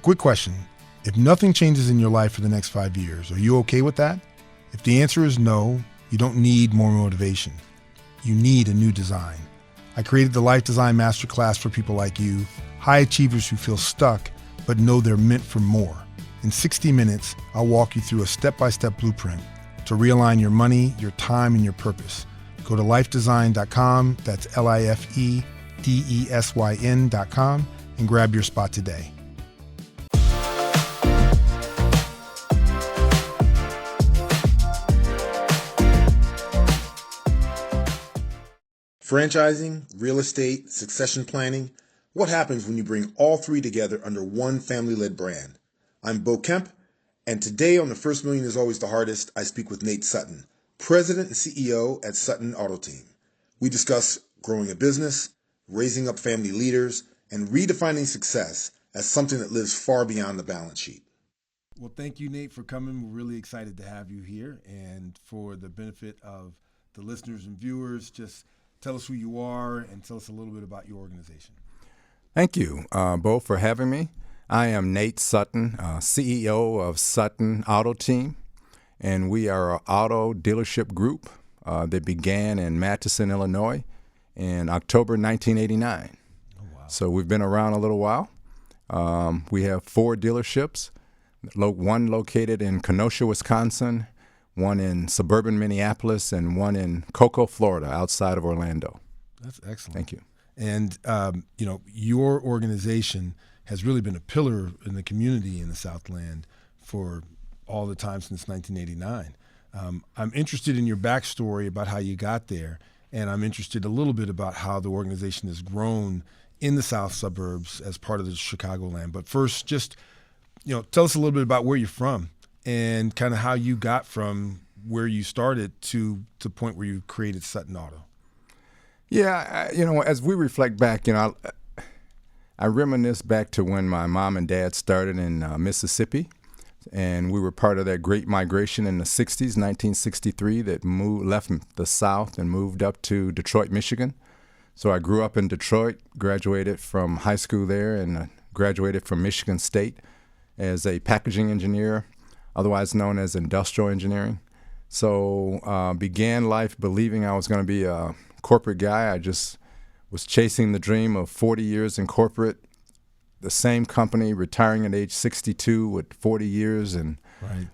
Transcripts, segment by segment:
Quick question. If nothing changes in your life for the next 5 years, are you okay with that? If the answer is no, you don't need more motivation. You need a new design. I created the Life Design Masterclass for people like you, high achievers who feel stuck but know they're meant for more. In 60 minutes, I'll walk you through a step-by-step blueprint to realign your money, your time, and your purpose. Go to lifedesign.com, that's LIFEDESYN.com, and grab your spot today. Franchising, real estate, succession planning. What happens when you bring all three together under one family-led brand? I'm Bo Kemp, and today on The First Million is Always the Hardest, I speak with Nate Sutton, President and CEO at Sutton Auto Team. We discuss growing a business, raising up family leaders, and redefining success as something that lives far beyond the balance sheet. Well, thank you, Nate, for coming. We're really excited to have you here. And for the benefit of the listeners and viewers, just tell us who you are and tell us a little bit about your organization. Thank you, Bo, for having me. I am Nate Sutton, CEO of Sutton Auto Team, and we are an auto dealership group that began in Matteson, Illinois in October 1989. Oh, wow. So we've been around a little while. We have 4 dealerships, one located in Kenosha, Wisconsin, one in suburban Minneapolis, and one in Cocoa, Florida, outside of Orlando. That's excellent. Thank you. And, your organization has really been a pillar in the community in the Southland for all the time since 1989. I'm interested in your backstory about how you got there, and I'm interested a little bit about how the organization has grown in the South suburbs as part of the Chicagoland. But first, just, tell us a little bit about where you're from and kind of how you got from where you started to the point where you created Sutton Auto. Yeah, as we reflect back, I reminisce back to when my mom and dad started in Mississippi, and we were part of that great migration in the 60s, 1963, that left the South and moved up to Detroit, Michigan. So I grew up in Detroit, graduated from high school there, and graduated from Michigan State as a packaging engineer, otherwise known as industrial engineering. So began life believing I was going to be a corporate guy. I just was chasing the dream of 40 years in corporate, the same company, retiring at age 62 with 40 years and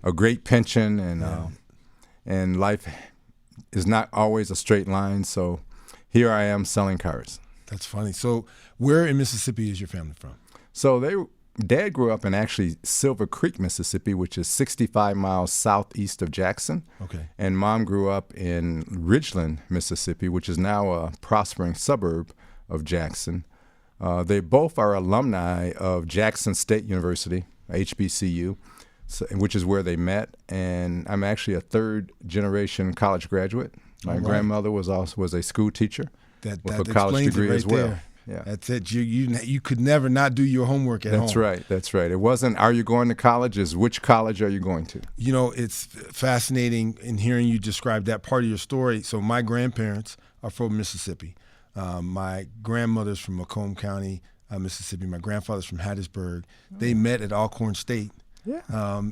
a great pension, and life is not always a straight line. So here I am selling cars. That's funny. So where in Mississippi is your family from? So Dad grew up in actually Silver Creek, Mississippi, which is 65 miles southeast of Jackson. Okay. And Mom grew up in Ridgeland, Mississippi, which is now a prospering suburb of Jackson. They both are alumni of Jackson State University, HBCU, which is where they met. And I'm actually a third-generation college graduate. My grandmother was a school teacher with a college degree as well. There. Yeah. That's it. You could never not do your homework at home. That's right. It wasn't, are you going to college? It's which college are you going to? It's fascinating in hearing you describe that part of your story. So my grandparents are from Mississippi. My grandmother's from Macomb County, Mississippi. My grandfather's from Hattiesburg. They met at Alcorn State. Yeah.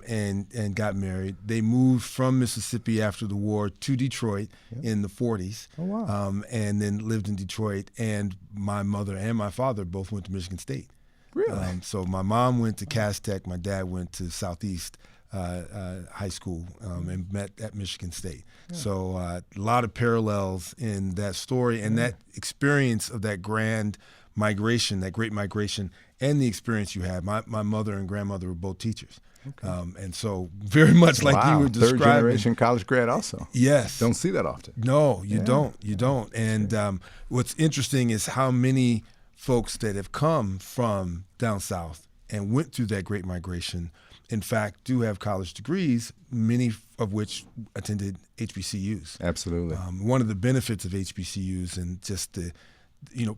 And got married. They moved from Mississippi after the war to Detroit in the 40s. Oh, wow. And then lived in Detroit. And my mother and my father both went to Michigan State. Really? So my mom went to Cass Tech. My dad went to Southeast High School and met at Michigan State. Yeah. So a lot of parallels in that story and that experience of that grand migration, that great migration, and the experience you had. My mother and grandmother were both teachers. Okay. And so very much like you were describing. Third generation college grad also. Yes. Don't see that often. No, you don't. You don't. And what's interesting is how many folks that have come from down south and went through that great migration, in fact, do have college degrees, many of which attended HBCUs. Absolutely. One of the benefits of HBCUs and just the,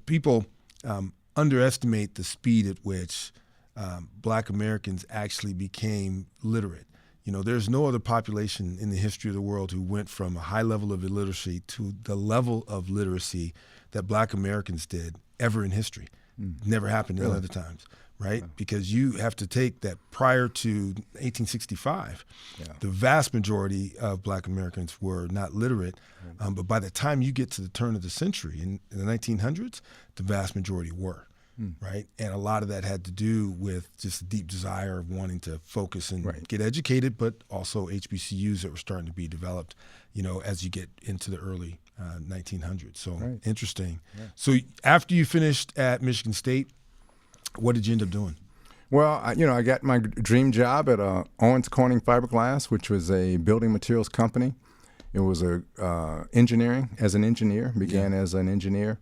people underestimate the speed at which Black Americans actually became literate. There's no other population in the history of the world who went from a high level of illiteracy to the level of literacy that Black Americans did ever in history. Never happened at other times. right? Because you have to take that prior to 1865, the vast majority of Black Americans were not literate. But by the time you get to the turn of the century, in the 1900s, the vast majority were. Right. And a lot of that had to do with just a deep desire of wanting to focus and get educated, but also HBCUs that were starting to be developed, as you get into the early 1900s. So interesting. Yeah. So after you finished at Michigan State, what did you end up doing? Well, I got my dream job at Owens Corning Fiberglass, which was a building materials company. It was engineering as an engineer, began as an engineer.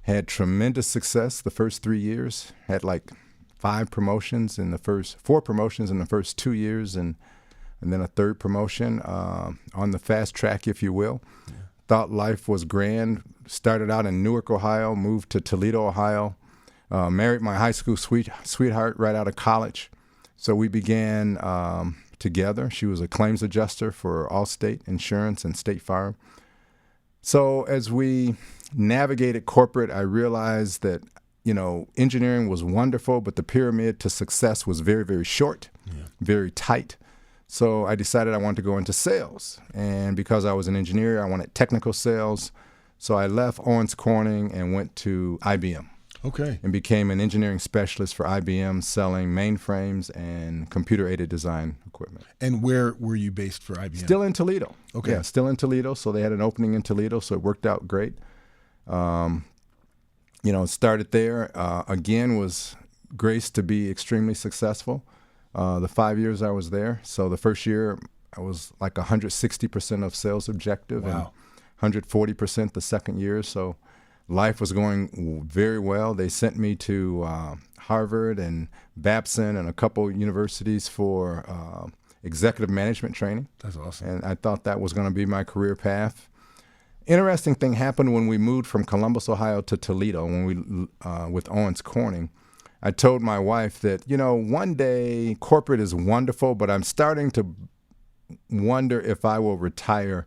Had tremendous success the first 3 years. Had like 4 promotions in the first 2 years, and then a third promotion on the fast track, if you will. Yeah. Thought life was grand. Started out in Newark, Ohio, moved to Toledo, Ohio. Married my high school sweetheart right out of college. So we began together. She was a claims adjuster for Allstate Insurance and State Farm. So as we navigated corporate, I realized that, engineering was wonderful, but the pyramid to success was very, very short, very tight. So I decided I wanted to go into sales. And because I was an engineer, I wanted technical sales. So I left Owens Corning and went to IBM. Okay. And became an engineering specialist for IBM, selling mainframes and computer-aided design equipment. And where were you based for IBM? Still in Toledo. Okay. Yeah, still in Toledo. So they had an opening in Toledo, so it worked out great. Started there. Again, was graced to be extremely successful. The 5 years I was there. So the first year, I was like 160% of sales objective. Wow. And 140% the second year. So life was going very well. They sent me to Harvard and Babson and a couple universities for executive management training. That's awesome. And I thought that was going to be my career path. Interesting thing happened when we moved from Columbus, Ohio to Toledo when we with Owens Corning. I told my wife that, one day corporate is wonderful, but I'm starting to wonder if I will retire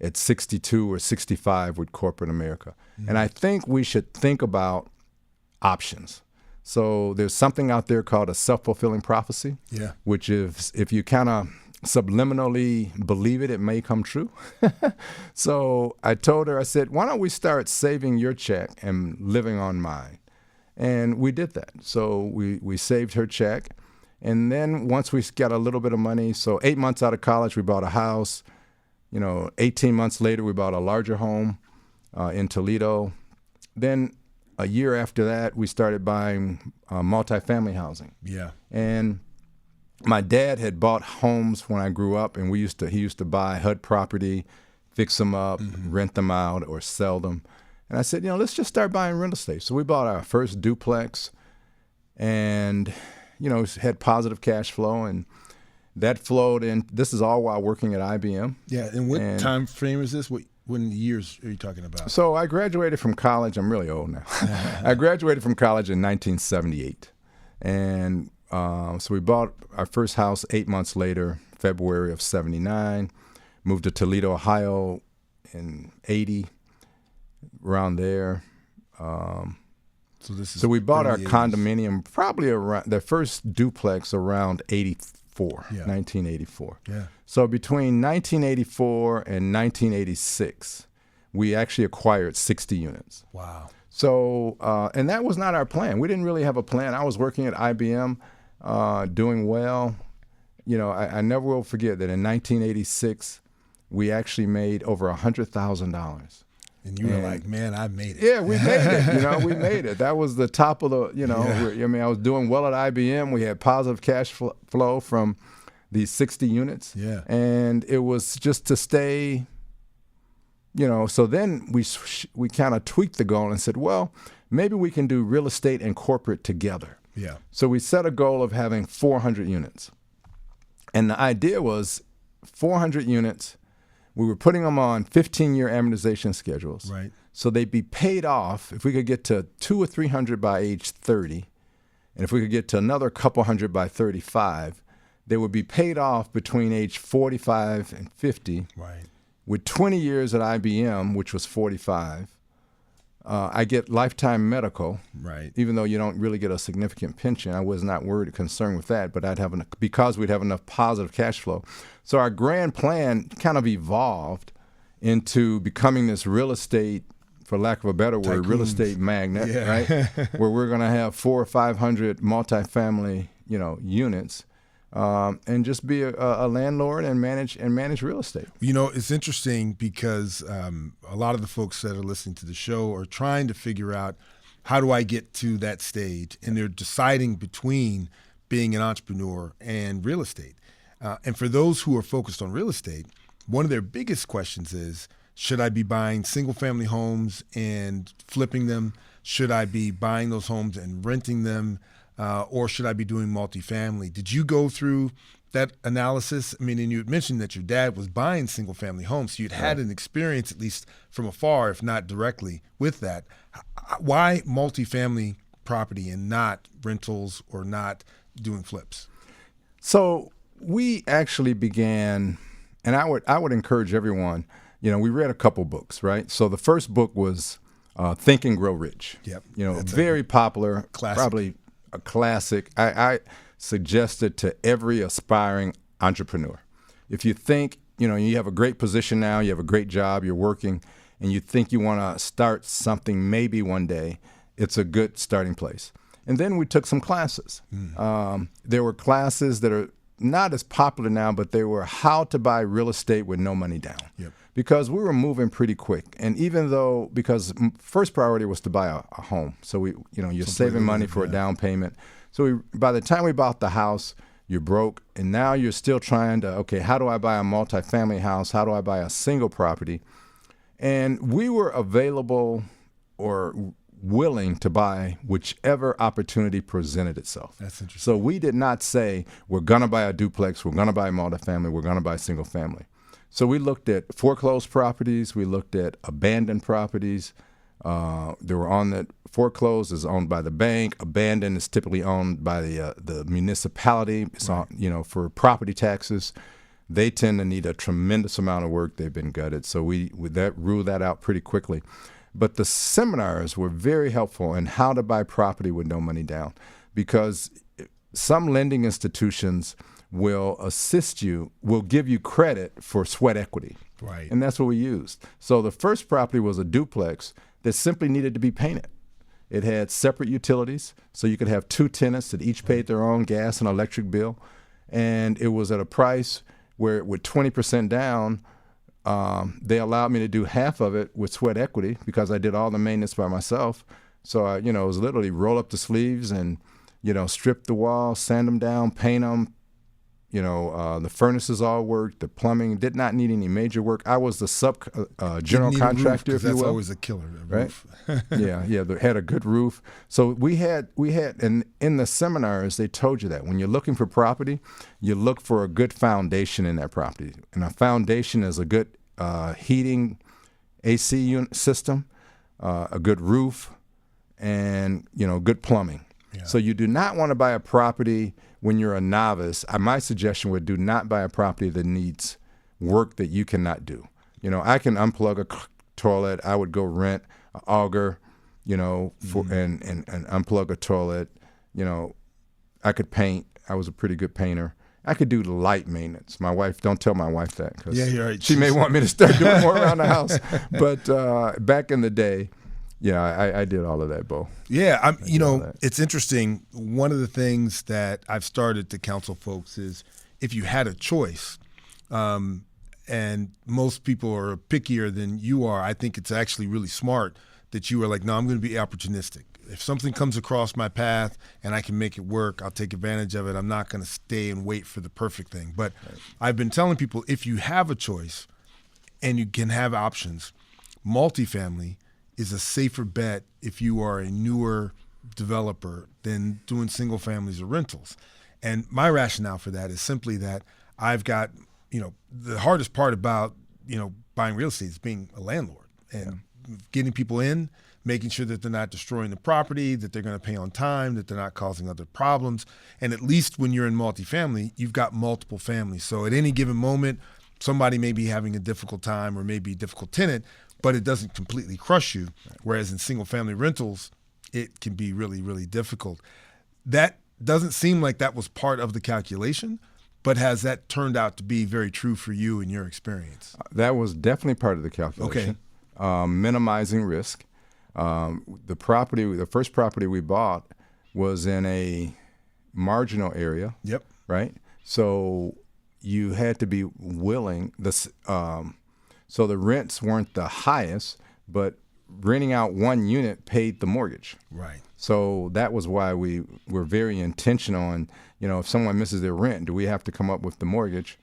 at 62 or 65 with corporate America. And I think we should think about options. So there's something out there called a self-fulfilling prophecy, which is if you kind of subliminally believe it, it may come true. So I told her, I said, why don't we start saving your check and living on mine? And we did that. So we saved her check. And then once we got a little bit of money, so 8 months out of college, we bought a house. 18 months later, we bought a larger home in Toledo. Then a year after that, we started buying multifamily housing. Yeah. And my dad had bought homes when I grew up, and he used to buy HUD property, fix them up, rent them out, or sell them. And I said, let's just start buying real estate. So we bought our first duplex, and had positive cash flow, and that flowed in. This is all while working at IBM. Yeah, and what time frame is this? What years are you talking about? So I graduated from college. I'm really old now. I graduated from college in 1978. And so we bought our first house 8 months later, February of 79. Moved to Toledo, Ohio in 80, around there. So we bought our 80s. Condominium probably around the first duplex around 1984. Yeah. So between 1984 and 1986, we actually acquired 60 units. Wow. So, and that was not our plan. We didn't really have a plan. I was working at IBM, doing well. I never will forget that in 1986, we actually made over $100,000. And you were like, man, I made it. Yeah, we made it. We made it. That was the top of the, I was doing well at IBM. We had positive cash flow from these 60 units. Yeah. And it was just to stay, so then we kind of tweaked the goal and said, well, maybe we can do real estate and corporate together. Yeah. So we set a goal of having 400 units. And the idea was 400 units. We were putting them on 15-year amortization schedules. Right. So they'd be paid off if we could get to 200 or 300 by age 30. And if we could get to another couple hundred by 35, they would be paid off between age 45 and 50. Right. With 20 years at IBM, which was 45, I get lifetime medical, Right. even though you don't really get a significant pension. I was not worried or concerned with that, but because we'd have enough positive cash flow. So our grand plan kind of evolved into becoming this real estate, for lack of a better word, real estate magnate, right? Where we're going to have 400 or 500 multifamily, units, and just be a landlord and manage real estate. It's interesting because a lot of the folks that are listening to the show are trying to figure out, how do I get to that stage? And they're deciding between being an entrepreneur and real estate. And for those who are focused on real estate, one of their biggest questions is, should I be buying single-family homes and flipping them? Should I be buying those homes and renting them? Or should I be doing multifamily? Did you go through that analysis? I mean, and you had mentioned that your dad was buying single-family homes, so you'd had an experience, at least from afar, if not directly, with that. Why multifamily property and not rentals or not doing flips? So we actually began, and I would encourage everyone. We read a couple books, right? So the first book was Think and Grow Rich. Yep. Very popular, classic. Probably a classic. I suggest it to every aspiring entrepreneur. If you think, you have a great position now, you have a great job, you're working, and you think you want to start something maybe one day, it's a good starting place. And then we took some classes. There were classes that are not as popular now, but they were how to buy real estate with no money down. Yep. Because we were moving pretty quick. And even though, because first priority was to buy a home. So you're saving money for a down payment. So by the time we bought the house, you're broke. And now you're still trying to, okay, how do I buy a multifamily house? How do I buy a single property? And we were available or willing to buy whichever opportunity presented itself. That's interesting. So we did not say, we're going to buy a duplex, we're going to buy a multifamily, we're going to buy single family. So we looked at foreclosed properties, we looked at abandoned properties. They were on that foreclosed is owned by the bank, abandoned is typically owned by the municipality. It's on, for property taxes. They tend to need a tremendous amount of work. They've been gutted. So we ruled that out pretty quickly. But the seminars were very helpful in how to buy property with no money down, because some lending institutions will assist you, will give you credit for sweat equity. Right. And that's what we used. So the first property was a duplex that simply needed to be painted. It had separate utilities, so you could have two tenants that each paid their own gas and electric bill. And it was at a price where with 20% down, they allowed me to do half of it with sweat equity because I did all the maintenance by myself. So it was literally roll up the sleeves and, strip the walls, sand them down, paint them. The furnaces all worked. The plumbing did not need any major work. I was the general contractor, if you will. That's always a killer, roof. Right? yeah. They had a good roof. So we had, and in the seminars, they told you that when you're looking for property, you look for a good foundation in that property. And a foundation is a good heating, AC unit system, a good roof, and, good plumbing. Yeah. So you do not want to buy a property when you're a novice. My suggestion would do not buy a property that needs work that you cannot do. I can unplug a toilet. I would go rent an auger, and unplug a toilet. I could paint. I was a pretty good painter. I could do light maintenance. My wife, don't tell my wife that, because right. She may want me to start doing more around the house. But back in the day, I did all of that, Bo. Yeah, it's interesting. One of the things that I've started to counsel folks is, if you had a choice, and most people are pickier than you are, I think it's actually really smart that you are like, no, I'm going to be opportunistic. If something comes across my path and I can make it work, I'll take advantage of it. I'm not going to stay and wait for the perfect thing. But I've been telling people, if you have a choice and you can have options, multifamily is a safer bet if you are a newer developer than doing single families or rentals. And my rationale for that is simply that I've got, the hardest part about, buying real estate is being a landlord and getting people in, making sure that they're not destroying the property, that they're going to pay on time, that they're not causing other problems. And at least when you're in multifamily, you've got multiple families. So at any given moment, somebody may be having a difficult time or maybe a difficult tenant. but it doesn't completely crush you. Whereas in single family rentals, it can be really, really difficult. That doesn't seem like that was part of the calculation, but has that turned out to be very true for you in your experience? That was definitely part of the calculation. Minimizing risk. The first property we bought was in a marginal area. Yep. Right. So you had to be willing. So the rents weren't the highest, but renting out one unit paid the mortgage. Right. So that was why we were very intentional on, if someone misses their rent, do we have to come up with the mortgage?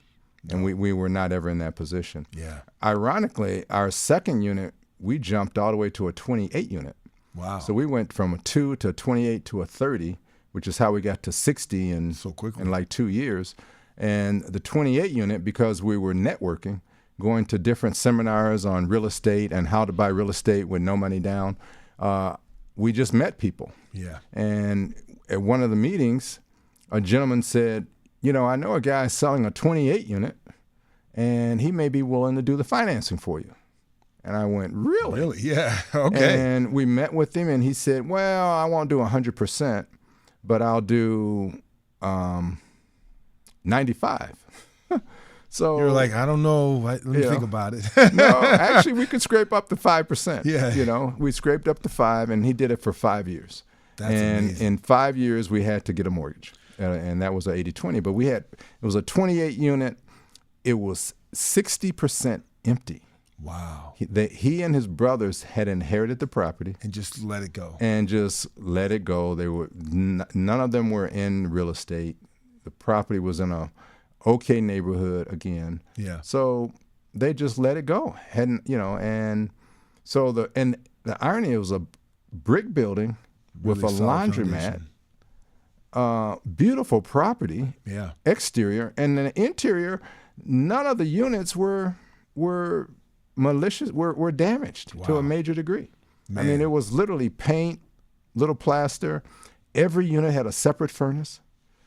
And we were not ever in that position. Yeah. Ironically, our second unit, we jumped all the way to a 28 unit. Wow. So we went from a 2 to a 28 to a 30, which is how we got to 60 in like 2 years. And the 28 unit, because we were networking, going to different seminars on real estate and how to buy real estate with no money down, we just met people. Yeah. And at one of the meetings, a gentleman said, I know a guy selling a 28 unit, and he may be willing to do the financing for you. And I went, really? Really? Yeah. Okay. And we met with him, and he said, well, I won't do 100%, but I'll do 95. So you're like, I don't know. Let me think about it. No, actually, we could scrape up to 5%. Yeah. We scraped up to 5, and he did it for 5 years. That's and amazing. In 5 years, we had to get a mortgage, and that was an 80-20. But it was a 28 unit. It was 60% empty. Wow. He and his brothers had inherited the property and just let it go. They were none of them were in real estate. The property was in a okay neighborhood again. Yeah. So they just let it go. And so the irony, it was a brick building with a laundromat, beautiful property, exterior, and the interior, none of the units were malicious, were damaged to a major degree. Man. I mean, it was literally paint, little plaster. Every unit had a separate furnace.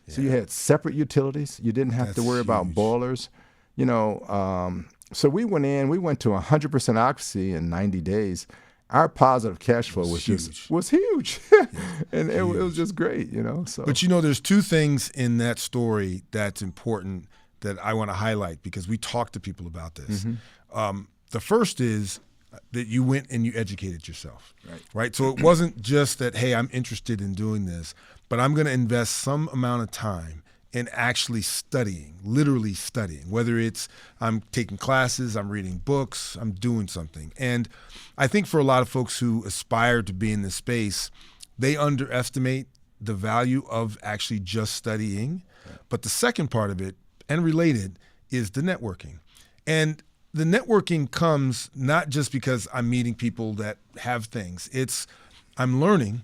So you had separate utilities. You didn't have to worry about boilers. So we went to 100% occupancy in 90 days. Our positive cash flow was huge. And it was just great, So. But there's two things in that story that's important that I want to highlight because we talk to people about this. Mm-hmm. The first is that you went and you educated yourself, right? So it wasn't just that, hey, I'm interested in doing this, but I'm going to invest some amount of time in actually studying, literally studying, whether it's I'm taking classes, I'm reading books, I'm doing something. And I think for a lot of folks who aspire to be in this space, they underestimate the value of actually just studying. But the second part of it, and related, is the networking. And the networking comes not just because I'm meeting people that have things. It's I'm learning.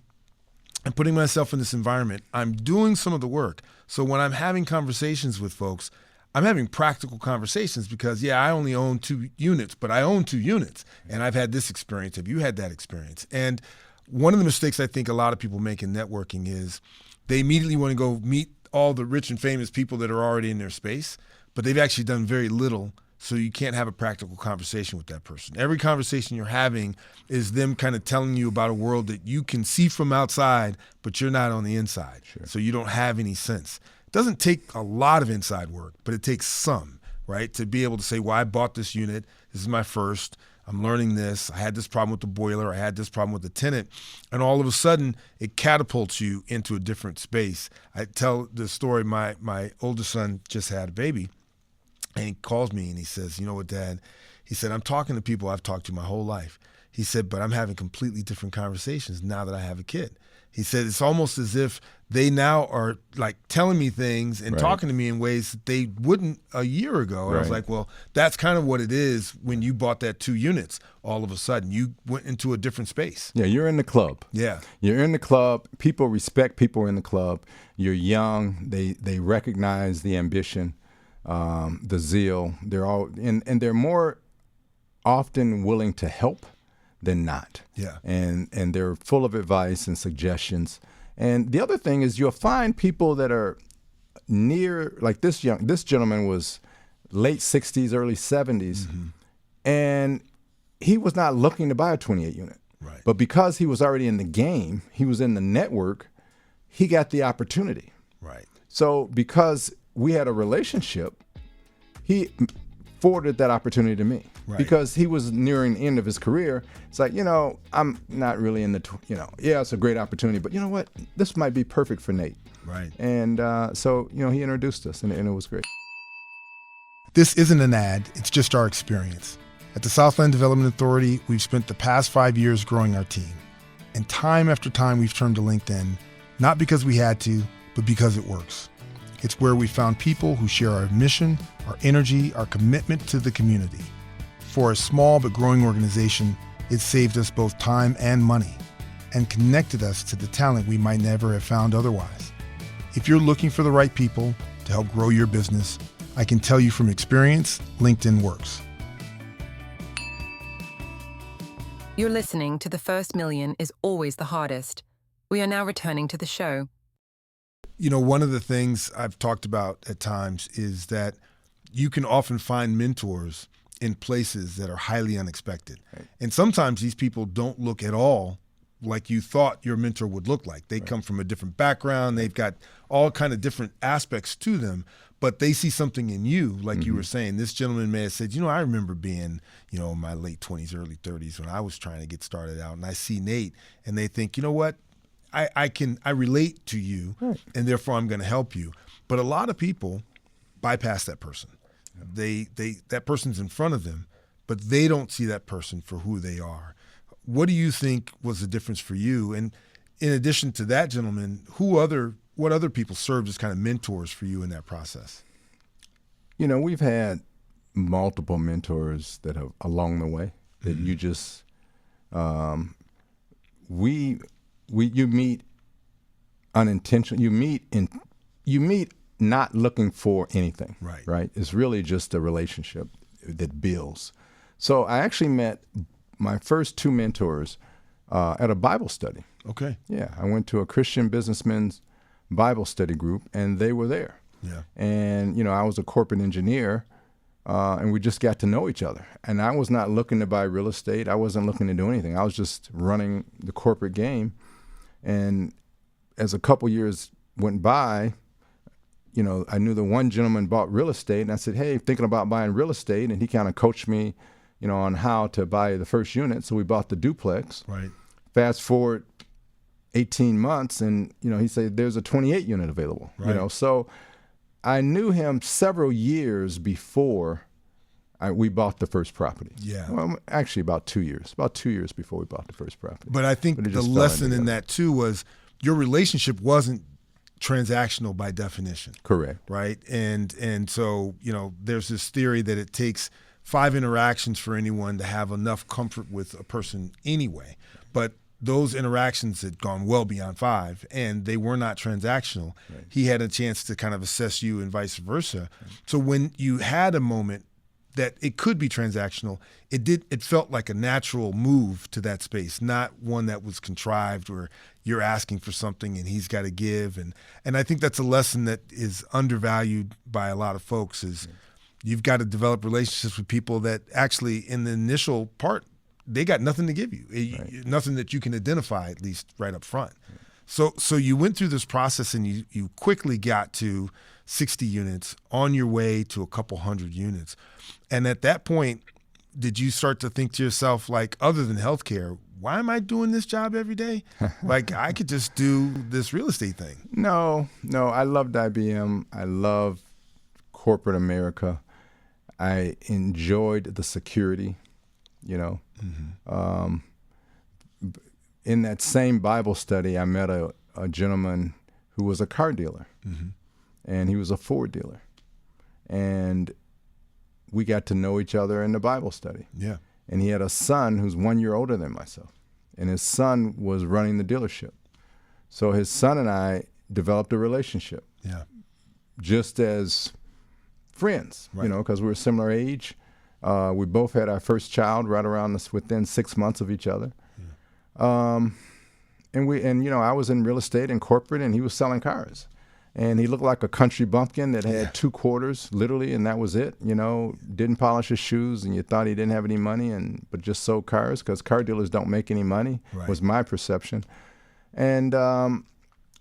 I'm putting myself in this environment. I'm doing some of the work. So when I'm having conversations with folks, I'm having practical conversations because, I only own 2 units, but I own 2 units. And I've had this experience. Have you had that experience? And one of the mistakes I think a lot of people make in networking is they immediately want to go meet all the rich and famous people that are already in their space, but they've actually done very little. So you can't have a practical conversation with that person. Every conversation you're having is them kind of telling you about a world that you can see from outside, but you're not on the inside. Sure. So you don't have any sense. It doesn't take a lot of inside work, but it takes some, right? To be able to say, well, I bought this unit. This is my first. I'm learning this. I had this problem with the boiler. I had this problem with the tenant. And all of a sudden, it catapults you into a different space. I tell the story, my oldest son just had a baby. And he calls me and he says, you know what, Dad? He said, I'm talking to people I've talked to my whole life. He said, but I'm having completely different conversations now that I have a kid. He said, it's almost as if they now are like telling me things and talking to me in ways that they wouldn't a year ago. And I was like, well, that's kind of what it is when you bought that 2 units. All of a sudden, you went into a different space. Yeah, you're in the club. Yeah. You're in the club. People respect people in the club. You're young. They recognize the ambition. The zeal, they're all, and they're more often willing to help than not. Yeah. And they're full of advice and suggestions. And the other thing is you'll find people that are near, like this gentleman was late 60s, early 70s. Mm-hmm. And he was not looking to buy a 28 unit. Right. But because he was already in the game, he was in the network, he got the opportunity. Right. So because we had a relationship, he forwarded that opportunity to me. Right. Because he was nearing the end of his career. It's like, I'm not really in the, yeah, it's a great opportunity, but you know what? This might be perfect for Nate. Right. And so, he introduced us, and it was great. This isn't an ad, it's just our experience. At the Southland Development Authority, we've spent the past 5 years growing our team. And time after time, we've turned to LinkedIn, not because we had to, but because it works. It's where we found people who share our mission, our energy, our commitment to the community. For a small but growing organization, it saved us both time and money and connected us to the talent we might never have found otherwise. If you're looking for the right people to help grow your business, I can tell you from experience, LinkedIn works. You're listening to The First Million is Always the Hardest. We are now returning to the show. One of the things I've talked about at times is that you can often find mentors in places that are highly unexpected. Right. And sometimes these people don't look at all like you thought your mentor would look like. They come from a different background. They've got all kind of different aspects to them, but they see something in you, like you were saying. This gentleman may have said, I remember being, in my late 20s, early 30s when I was trying to get started out, and I see Nate, and they think, you know what? I relate to you, and therefore I'm going to help you. But a lot of people bypass that person. That person's in front of them, but they don't see that person for who they are. What do you think was the difference for you? And in addition to that gentleman, what other people served as kind of mentors for you in that process? We've had multiple mentors that have along the way that you just you meet unintentional. You meet not looking for anything. Right. It's really just a relationship that builds. So I actually met my first two mentors at a Bible study. Okay. Yeah, I went to a Christian businessmen's Bible study group, and they were there. Yeah. And I was a corporate engineer, and we just got to know each other. And I was not looking to buy real estate. I wasn't looking to do anything. I was just running the corporate game. And as a couple years went by, I knew the one gentleman bought real estate, and I said, hey, thinking about buying real estate. And he kind of coached me, on how to buy the first unit. So we bought the duplex. Right. Fast forward 18 months, and, he said, there's a 28 unit available. Right. So I knew him several years before we bought the first property. Yeah. Well, actually about 2 years. About 2 years before we bought the first property. But I think the lesson in that too was your relationship wasn't transactional by definition. Correct. Right. And so, there's this theory that it takes 5 interactions for anyone to have enough comfort with a person anyway. But those interactions had gone well beyond 5, and they were not transactional. Right. He had a chance to kind of assess you and vice versa. Right. So when you had a moment that it could be transactional, it felt like a natural move to that space, not one that was contrived where you're asking for something and he's got to give. And I think that's a lesson that is undervalued by a lot of folks is you've got to develop relationships with people that actually in the initial part, they got nothing to give you, nothing that you can identify, at least right up front. Right. So you went through this process and you quickly got to 60 units on your way to a couple hundred units. And at that point, did you start to think to yourself, like, other than healthcare, why am I doing this job every day? Like, I could just do this real estate thing. No, I loved IBM. I loved corporate America. I enjoyed the security, In that same Bible study, I met a gentleman who was a car dealer, and he was a Ford dealer. And we got to know each other in the Bible study. Yeah. And he had a son who's 1 year older than myself, and his son was running the dealership. So his son and I developed a relationship. Yeah. Just as friends, right. Because we were similar age. We both had our first child right around within 6 months of each other. Yeah. And I was in real estate and corporate, and he was selling cars. And he looked like a country bumpkin that had 2 quarters, literally, and that was it. You know, didn't polish his shoes, and you thought he didn't have any money, but just sold cars because car dealers don't make any money, was my perception. And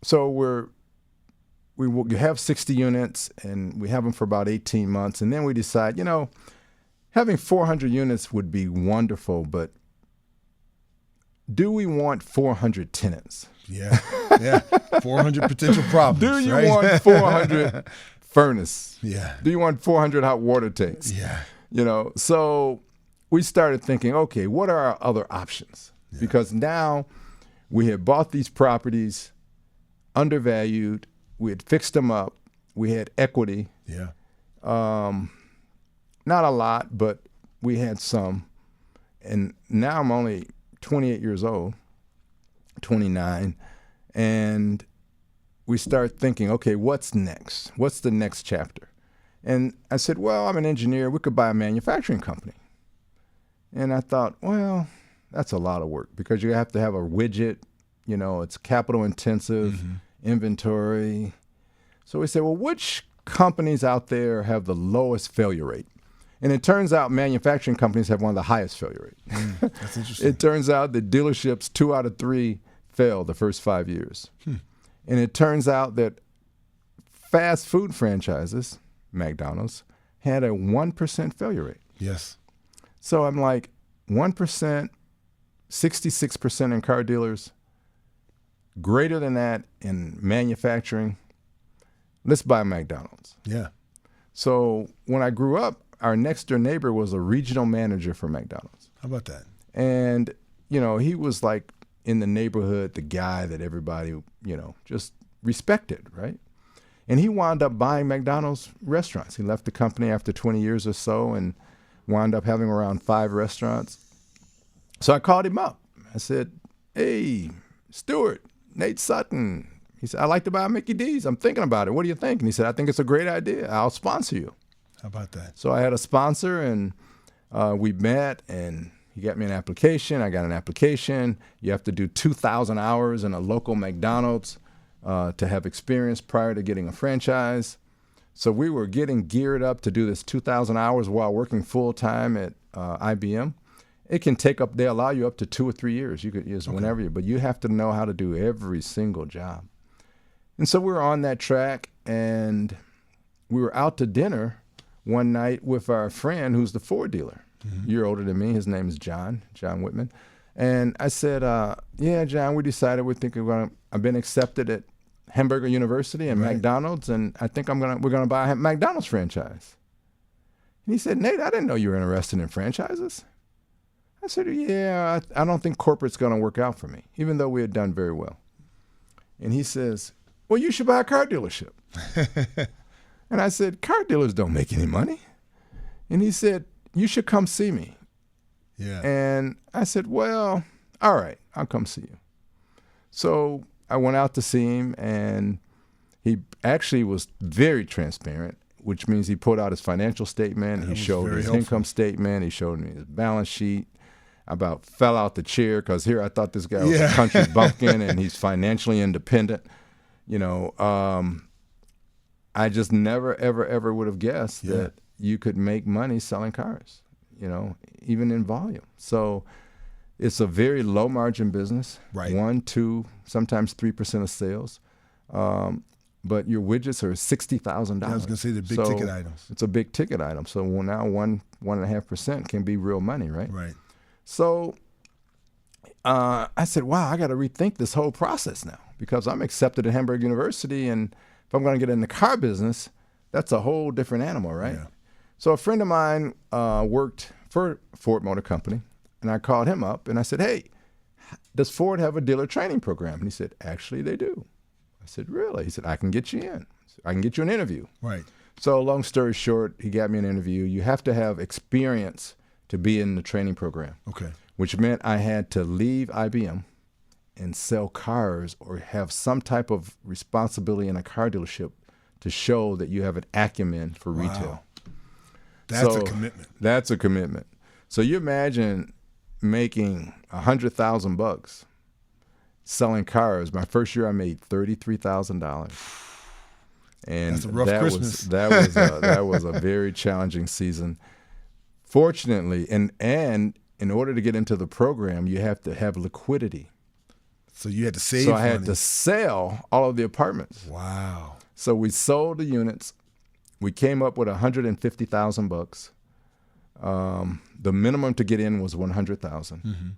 so we have 60 units, and we have them for about 18 months. And then we decide, you know, having 400 units would be wonderful, but do we want 400 tenants? Yeah, 400 potential problems. Do you right? want 400 furnace? Yeah. Do you want 400 hot water tanks? Yeah. You know, so we started thinking, okay, what are our other options? Yeah. Because now we had bought these properties undervalued. We had fixed them up. We had equity. Yeah. Not a lot, but we had some. And now I'm only 28 years old, 29, and we start thinking, okay, what's next? What's the next chapter? And I said, well, I'm an engineer. We could buy a manufacturing company. And I thought, well, that's a lot of work because you have to have a widget. You know, it's capital intensive, inventory. So we said, well, which companies out there have the lowest failure rate? And it turns out manufacturing companies have one of the highest failure rates. That's interesting. It turns out that dealerships, 2 out of 3 fail the first 5 years. And it turns out that fast food franchises, McDonald's, had a 1% failure rate. Yes. So I'm like, 1%, 66% in car dealers, greater than that in manufacturing. Let's buy McDonald's. Yeah. So when I grew up, our next door neighbor was a regional manager for McDonald's. How about that? And, you know, he was like in the neighborhood, the guy that everybody, you know, just respected, right? And he wound up buying McDonald's restaurants. He left the company after 20 years or so and wound up having around 5 restaurants. So I called him up. I said, hey, Stuart, Nate Sutton. He said, I'd like to buy Mickey D's. I'm thinking about it. What do you think? And he said, I think it's a great idea. I'll sponsor you. How about that? So I had a sponsor, and we met, and he got me an application. I got an application. You have to do 2,000 hours in a local McDonald's to have experience prior to getting a franchise. So we were getting geared up to do this 2,000 hours while working full-time at IBM. It can take up, they allow you up to 2 or 3 years. You could use whenever you, but you have to know how to do every single job. And so we were on that track, and we were out to dinner one night with our friend who's the Ford dealer. You're older than me. His name is John Whitman. And I said, yeah, John, we decided I've been accepted at Hamburger University and McDonald's, and I think we're gonna buy a McDonald's franchise. And he said, Nate, I didn't know you were interested in franchises. I said, yeah, I don't think corporate's gonna work out for me, even though we had done very well. And he says, well, you should buy a car dealership. And I said, car dealers don't make any money. And he said, you should come see me. Yeah. And I said, well, all right, I'll come see you. So I went out to see him, and he actually was very transparent, which means he put out his financial statement. He showed his income statement. He showed me his balance sheet. I about fell out the chair because here I thought this guy was a country bumpkin and he's financially independent. You know, I just never, ever, ever would have guessed that you could make money selling cars, you know, even in volume. So it's a very low margin business, 1, 2, sometimes 3% of sales. But your widgets are $60,000. I was going to say the big ticket items. It's a big ticket item. So now 1.5% can be real money, right? Right. So I said, wow, I got to rethink this whole process now because I'm accepted at Hamburg University, and if I'm going to get in the car business, that's a whole different animal, right? Yeah. So a friend of mine worked for Ford Motor Company, and I called him up, and I said, hey, does Ford have a dealer training program? And he said, actually, they do. I said, really? He said, I can get you in. I can get you an interview. Right. So long story short, he got me an interview. You have to have experience to be in the training program. Okay. Which meant I had to leave IBM and sell cars or have some type of responsibility in a car dealership to show that you have an acumen for retail. That's a commitment. That's a commitment. So you imagine making $100,000 selling cars. My first year I made $33,000. And That's a rough Christmas. That was a very challenging season. Fortunately, and in order to get into the program, you have to have liquidity. So you had to save So I had money. to sell all of the apartments. Wow. So we sold the units. We came up with $150,000. The minimum to get in was $100,000. Mm-hmm.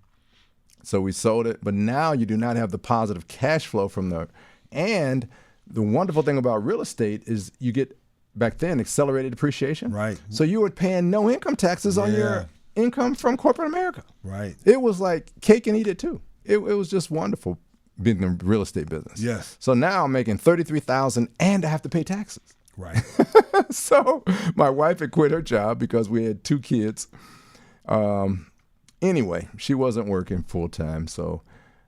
So we sold it, but now you do not have the positive cash flow from and the wonderful thing about real estate is you get back then accelerated depreciation. Right. So you were paying no income taxes on your income from corporate America. Right. It was like cake and eat it too. It was just wonderful being in the real estate business. Yes. So now I'm making $33,000 and I have to pay taxes. Right. So my wife had quit her job because we had 2 kids. Anyway, she wasn't working full time. So,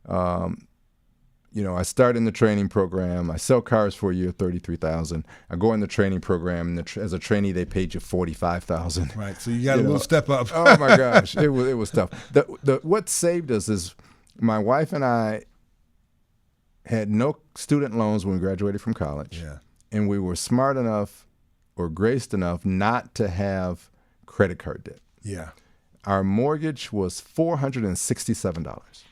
I start in the training program. I sell cars for a year, $33,000. I go in the training program, and as a trainee, they paid you $45,000. Right. So you got a little step up. Oh my gosh, it was tough. What saved us is my wife and I had no student loans when we graduated from college. Yeah. And we were smart enough or graced enough not to have credit card debt. Yeah. Our mortgage was $467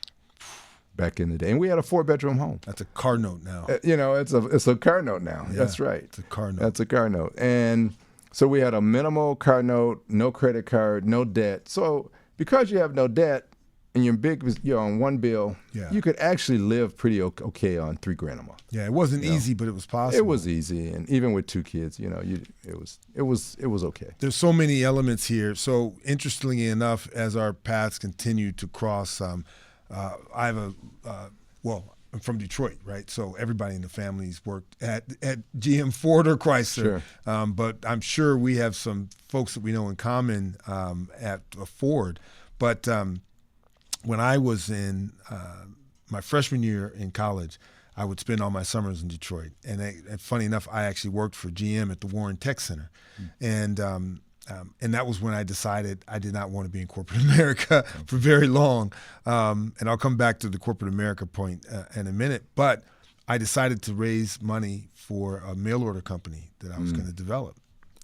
back in the day. And we had a 4-bedroom home. That's a car note now. It's a car note now. Yeah, That's right. It's a car note. That's a car note. And so we had a minimal car note, no credit card, no debt. So because you have no debt and you're on one bill, you could actually live pretty okay on $3,000 a month. Yeah, it wasn't easy, but it was possible. It was easy, and even with 2 kids, it was okay. There's so many elements here. So interestingly enough, as our paths continue to cross, I have I'm from Detroit, right? So everybody in the family's worked at GM, Ford, or Chrysler. Sure. But I'm sure we have some folks that we know in common at Ford. But when I was in my freshman year in college, I would spend all my summers in Detroit. And funny enough, I actually worked for GM at the Warren Tech Center. And that was when I decided I did not want to be in corporate America for very long. And I'll come back to the corporate America point in a minute. But I decided to raise money for a mail order company that I was going to develop.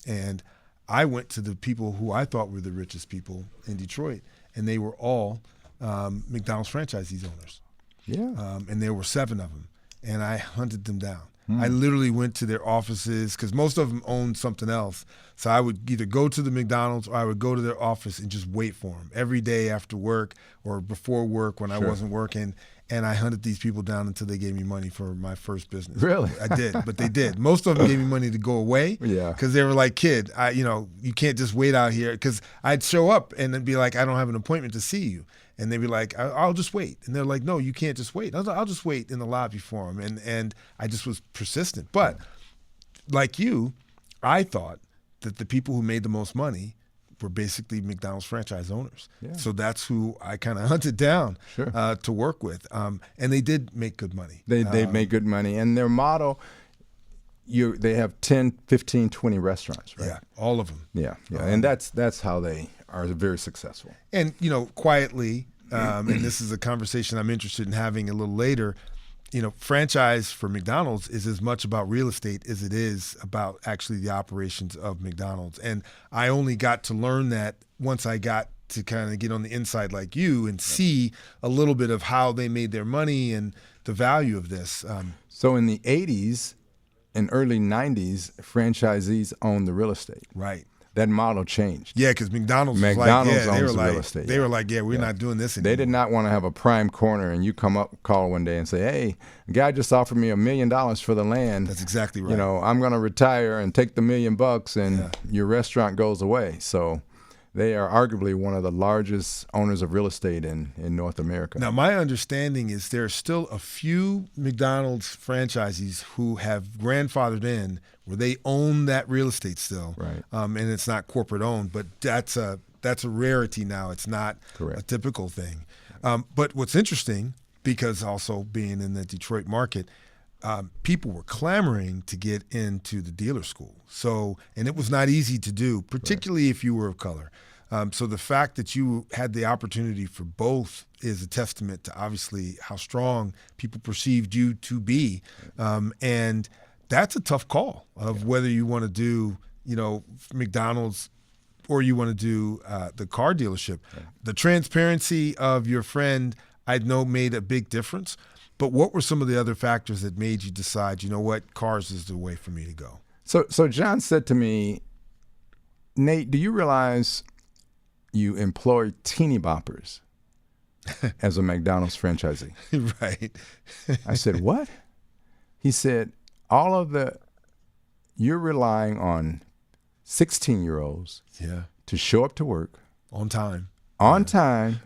And I went to the people who I thought were the richest people in Detroit, and they were all McDonald's franchisees owners. Yeah. And there were 7 of them, and I hunted them down. I literally went to their offices because most of them owned something else. So I would either go to the McDonald's or I would go to their office and just wait for them every day after work or before work when I wasn't working. And I hunted these people down until they gave me money for my first business. Really? I did, but they did. Most of them gave me money to go away. Yeah. Because they were like, kid, you can't just wait out here. Because I'd show up and then be like, I don't have an appointment to see you. And they'd be like, I'll just wait. And they're like, no, you can't just wait. I'll just wait in the lobby for them. And I just was persistent. But like you, I thought that the people who made the most money were basically McDonald's franchise owners. Yeah. So that's who I kind of hunted down to work with. And they did make good money. They made good money. And their model, they have 10, 15, 20 restaurants, right? Yeah, all of them. Yeah. And that's how they are very successful. And, quietly, and this is a conversation I'm interested in having a little later, franchise for McDonald's is as much about real estate as it is about actually the operations of McDonald's. And I only got to learn that once I got to kind of get on the inside like you and see a little bit of how they made their money and the value of this. So in the 80s and early 90s, franchisees owned the real estate. Right. That model changed. Yeah, because McDonald's owns the real estate. They were like, we're not doing this anymore. They did not want to have a prime corner and you call one day and say, hey, a guy just offered me $1 million for the land. That's exactly right. I'm going to retire and take the $1 million and your restaurant goes away. So they are arguably one of the largest owners of real estate in North America. Now, my understanding is there are still a few McDonald's franchisees who have grandfathered in where they own that real estate still. Right. And it's not corporate owned, but that's a rarity now. It's not a typical thing. But what's interesting, because also being in the Detroit market, people were clamoring to get into the dealer school. So, and it was not easy to do, particularly if you were of color. So the fact that you had the opportunity for both is a testament to obviously how strong people perceived you to be. And that's a tough call of whether you want to do, McDonald's or you want to do the car dealership. Right. The transparency of your friend, I know, made a big difference. But what were some of the other factors that made you decide, you know what, cars is the way for me to go? So John said to me, Nate, do you realize you employ teeny boppers as a McDonald's franchisee? Right. I said, what? He said, you're relying on 16-year-olds to show up to work. On time. Time,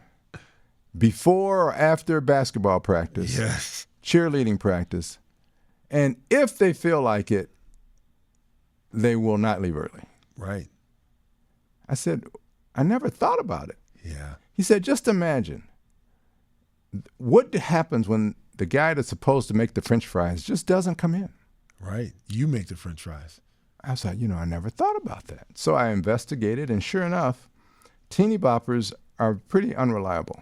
before or after basketball practice. Yes. Cheerleading practice. And if they feel like it, they will not leave early. Right. I said, I never thought about it. Yeah. He said, just imagine what happens when the guy that's supposed to make the French fries just doesn't come in. Right. You make the French fries. I was like, I never thought about that. So I investigated, and sure enough, teeny boppers are pretty unreliable.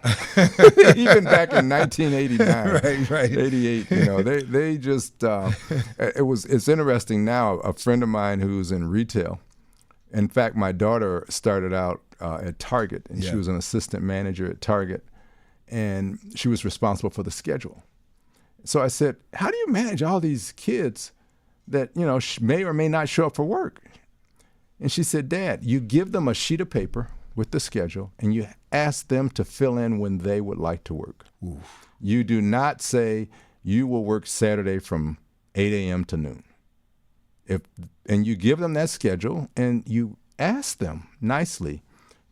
Even back in 1989, right. 88, they just, it's interesting now, a friend of mine who's in retail, in fact, my daughter started out at Target, and she was an assistant manager at Target, and she was responsible for the schedule. So I said, how do you manage all these kids that, may or may not show up for work? And she said, Dad, you give them a sheet of paper with the schedule, and you ask them to fill in when they would like to work. Oof. You do not say you will work Saturday from 8 a.m. to noon. And you give them that schedule, and you ask them nicely,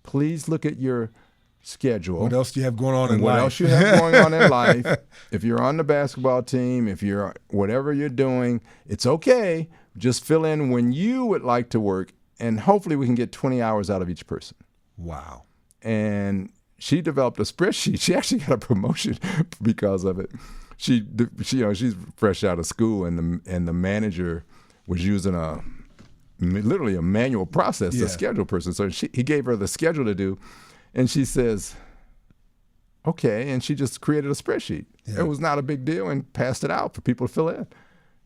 please look at your schedule. What else do you have going on in life? What else you have going on in life. If you're on the basketball team, if you're whatever you're doing, it's okay. Just fill in when you would like to work, and hopefully we can get 20 hours out of each person. Wow. And she developed a spreadsheet. She actually got a promotion because of it. She's fresh out of school, and the manager was using literally a manual process to schedule person. So he gave her the schedule to do, and she says, okay, and she just created a spreadsheet. Yeah. It was not a big deal, and passed it out for people to fill in.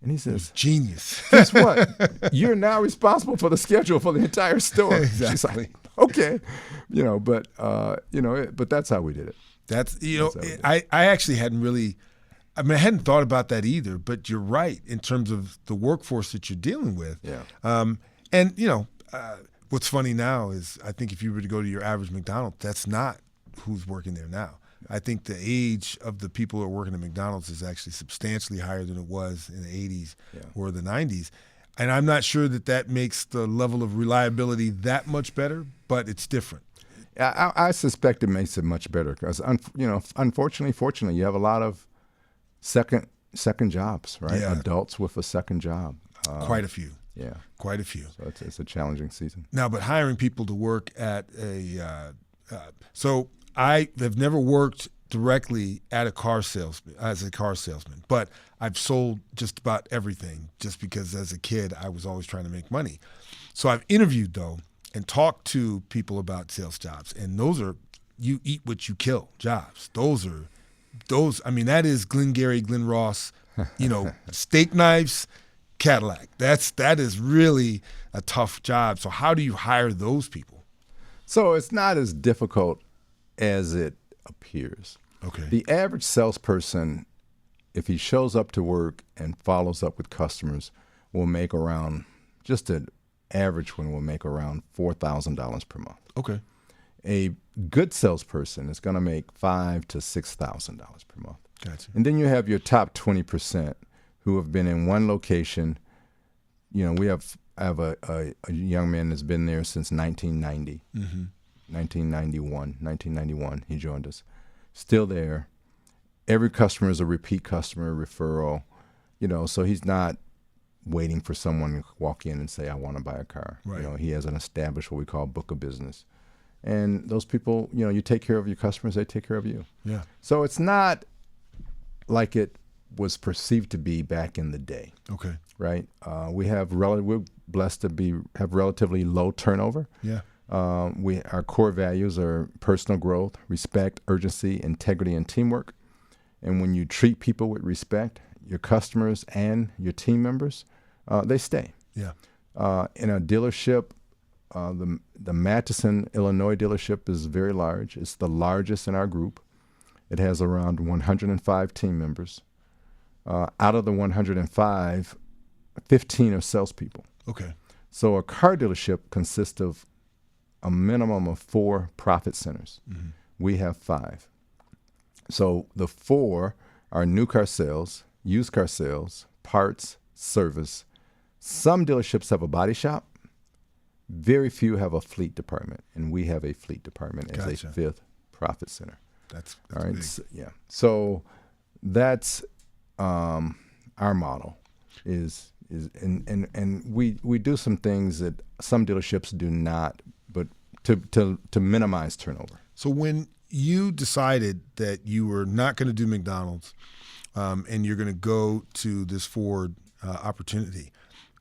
And he says, genius. Guess what? You're now responsible for the schedule for the entire store. Exactly. She's like, okay, but that's how we did it. I actually hadn't really, I hadn't thought about that either, but you're right in terms of the workforce that you're dealing with. Yeah. What's funny now is I think if you were to go to your average McDonald's, that's not who's working there now. I think the age of the people who are working at McDonald's is actually substantially higher than it was in the 80s or the 90s. And I'm not sure that makes the level of reliability that much better, but it's different. I suspect it makes it much better because, unfortunately, fortunately, you have a lot of second jobs, right? Yeah. Adults with a second job. Quite a few. Yeah. Quite a few. So it's a challenging season. Now, but hiring people to work at so I have never worked directly at a car salesman, but I've sold just about everything just because as a kid I was always trying to make money. So I've interviewed though and talked to people about sales jobs, and those are you eat what you kill jobs. That is Glengarry, Glen Ross, steak knives, Cadillac. That is really a tough job. So how do you hire those people? So it's not as difficult as it appears. Okay. The average salesperson, if he shows up to work and follows up with customers, will make around, just an average one will make around $4,000 per month. Okay. A good salesperson is going to make $5,000 to $6,000 per month. Gotcha. And then you have your top 20% who have been in one location. We have a young man that's been there since 1990. Mm-hmm. 1991, he joined us. Still there. Every customer is a repeat customer, referral, so he's not waiting for someone to walk in and say, I want to buy a car. Right. He has an established what we call book of business. And those people, you take care of your customers, they take care of you. Yeah. So it's not like it was perceived to be back in the day. Okay. Right? We're blessed to have relatively low turnover. Yeah. Our core values are personal growth, respect, urgency, integrity, and teamwork. And when you treat people with respect, your customers and your team members they stay. Yeah. In a dealership, the Matteson, Illinois dealership is very large. It's the largest in our group. It has around 105 team members. Out of the 105, 15 are salespeople. Okay. So a car dealership consists of a minimum of 4 profit centers. Mm-hmm. We have 5. So the 4 are new car sales, used car sales, parts, service. Some dealerships have a body shop. Very few have a fleet department, and we have a fleet department as a 5th profit center. That's all right. Big. So that's our model and we do some things that some dealerships do not, but to minimize turnover. So when you decided that you were not going to do McDonald's and you're going to go to this Ford opportunity,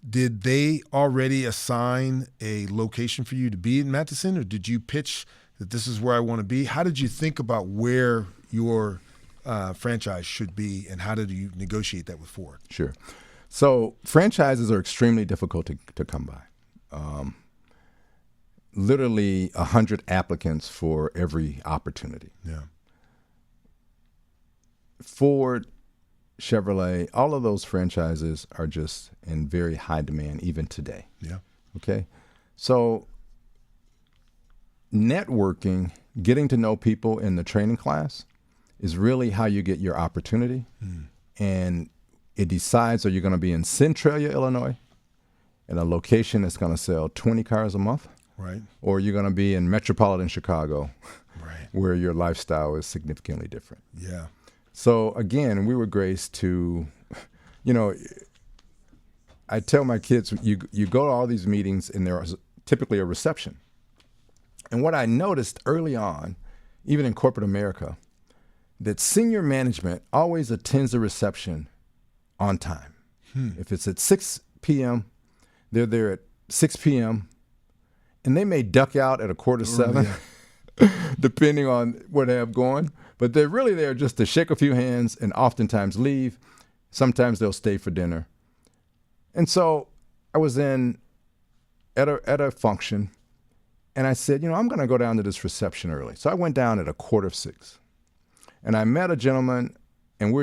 did they already assign a location for you to be in Matteson, or did you pitch that this is where I want to be? How did you think about where your franchise should be, and how did you negotiate that with Ford? Sure. So franchises are extremely difficult to come by. Literally 100 applicants for every opportunity. Yeah. Ford, Chevrolet, all of those franchises are just in very high demand even today. Yeah. Okay. So networking, getting to know people in the training class is really how you get your opportunity. And it decides, are you going to be in Centralia, Illinois, in a location that's going to sell 20 cars a month? Right. Or you're going to be in metropolitan Chicago, right, where your lifestyle is significantly different. Yeah. So again, we were graced to, I tell my kids, you go to all these meetings and there's typically a reception. And what I noticed early on, even in corporate America, that senior management always attends the reception on time. If it's at 6 p.m., they're there at 6 p.m., and they may duck out at 6:45, depending on where they have going. But they're really there just to shake a few hands and oftentimes leave. Sometimes they'll stay for dinner. And so I was at a function, and I said, I'm going to go down to this reception early. So I went down at 5:45. And I met a gentleman, and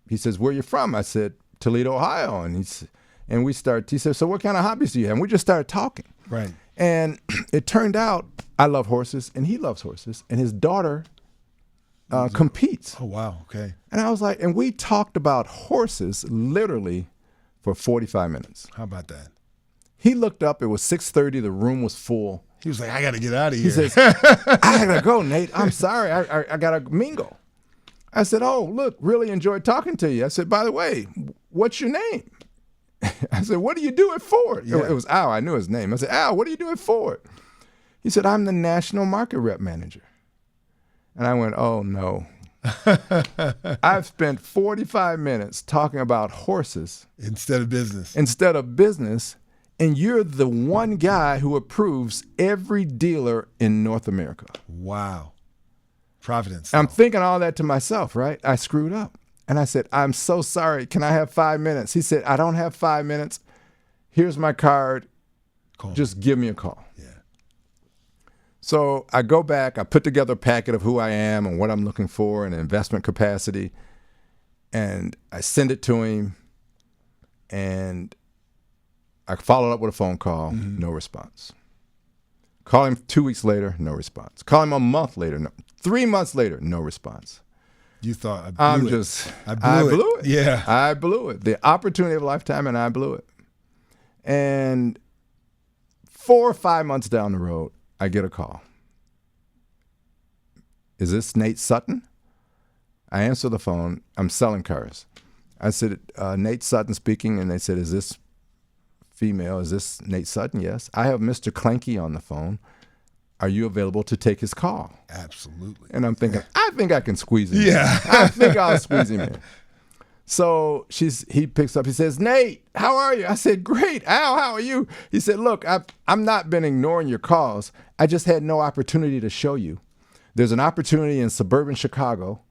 he says, where are you from? I said, Toledo, Ohio. And he said, so what kind of hobbies do you have? And we just started talking. Right. And it turned out I love horses, and he loves horses, and his daughter competes. Oh, wow. Okay. And I was like, and we talked about horses literally for 45 minutes. How about that? He looked up. It was 6:30. The room was full. He was like, I got to get out of here. He says, I got to go, Nate. I'm sorry. I got to mingle. I said, oh, look, really enjoyed talking to you. I said, by the way, what's your name? I said, what do you do at Ford? Yeah. It was Al. I knew his name. I said, Al, what do you do at Ford? He said, I'm the national market rep manager. And I went, oh, no. I've spent 45 minutes talking about horses. Instead of business. And you're the one guy who approves every dealer in North America. Wow. Providence. I'm thinking all that to myself, right? I screwed up. And I said, I'm so sorry. Can I have 5 minutes? He said, I don't have 5 minutes. Here's my card. Call. Just give me a call. Yeah. So I go back. I put together a packet of who I am and what I'm looking for in investment capacity. And I send it to him. And I followed up with a phone call. No response. Call him 2 weeks later. No response. Call him a month later. No. 3 months later. No response. You thought I blew it. I blew it. Yeah. I blew it. The opportunity of a lifetime, and I blew it. And 4 or 5 months down the road, I get a call. Is this Nate Sutton? I answer the phone. I'm selling cars. I said, Nate Sutton speaking, and they said, is this female? Is this Nate Sutton? Yes. I have Mr. Clanky on the phone. Are you available to take his call? Absolutely. And I'm thinking, I think I can squeeze him in. Yeah. I think I'll squeeze him in. So he picks up. He says, Nate, how are you? I said, great. Al, how are you? He said, look, I'm not been ignoring your calls. I just had no opportunity to show you. There's an opportunity in suburban Chicago.